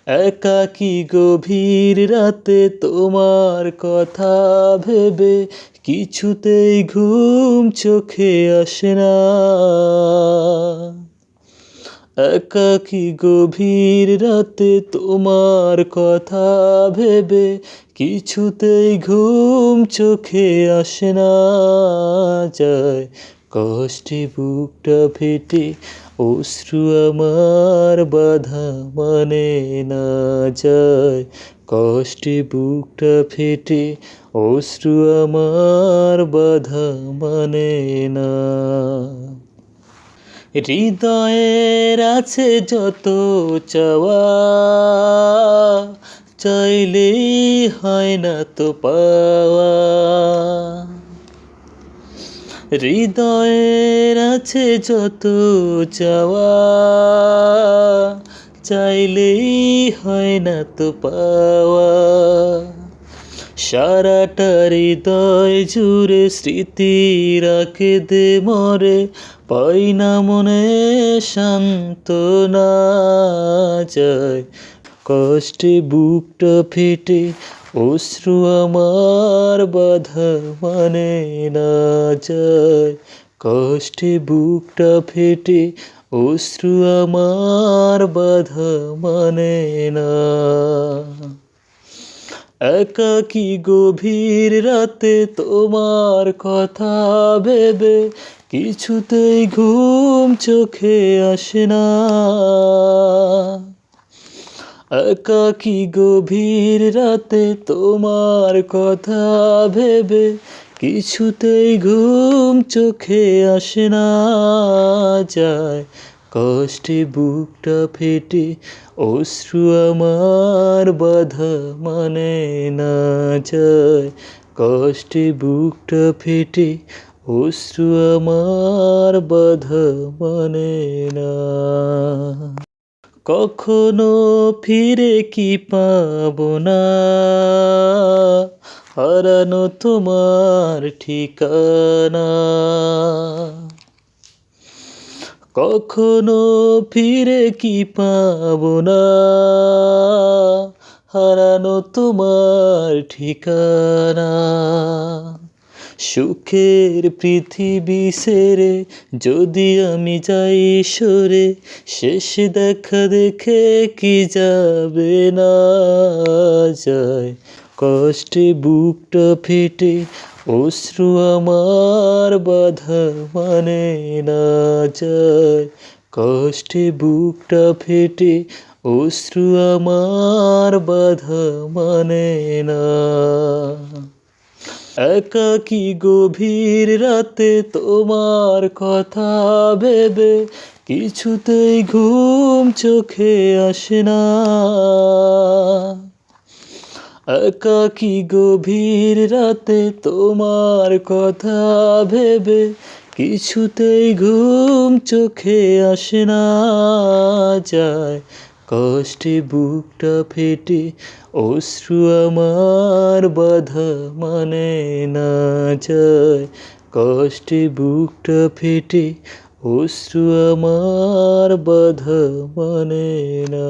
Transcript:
একাকী গভীর রাতে তোমার কথা ভেবে কিছুতেই ঘুম চোখে আসে না। একাকী গভীর রাতে তোমার কথা ভেবে কিছুতেই ঘুম চোখে আসে না। যায় কষ্টে বুকটা ফেটে অশ্রু আমার বাধা মানে না। যায় কষ্টে বুকটা ফেটে অশ্রু আমার বাধা মানে না। হৃদয়ের আছে যত চাওয়া, চাইলেই হয় না তো পাওয়া। হৃদয়ের আছে যত চাওয়া, চাইলেই হয় না তো পাওয়া। সারাটা হৃদয় জুড়ে স্মৃতি রাখে দে মরে, পাই না মনে সান্ত্বনা। যায় কষ্টে বুকটা ফেটে অশ্রু আমার বাধা মানে না। যায় কষ্টে বুকটা ফেটে অশ্রু আমার বাধা মানে না। একাকী গভীর রাতে তোমার কথা ভেবে কিছুতেই ঘুম চোখে আসে না। একাকী গভীর রাতে তোমার কথা ভেবে কিছুতেই ঘুম চোখে আসে না। যায় কষ্টে বুকটা ফেটে অশ্রু আমার বাধা মানে না। যায় কষ্টে বুকটা ফেটে অশ্রু আমার বাধা মানে না। কখনো ফিরে কি পাবো না হারানো তোমার ঠিকানা। কখনো ফিরে কি পাবো না হারানো তোমার ঠিকানা। সুখের পৃথিবী ছেড়ে যদি আমি যাই সরে, শেষ দেখা দেখে কি যাবে না। যায় কষ্টে বুকটা ফেটে অশ্রু আমার বাধা মানে না। যায় কষ্টে বুকটা ফেটে অশ্রু আমার বাধা মানে না। একাকী গভীর রাতে তোমার কথা ভেবে কিছুতেই ঘুম চোখে আসে না। একাকী গভীর রাতে তোমার কথা ভেবে কিছুতেই ঘুম চোখে আসে না। যায় কষ্টে বুকটা ফেটে অশ্রু আমার বাধা মানে না। যায় কষ্টে বুকটা ফেটে অশ্রু আমার বাধা মানে না।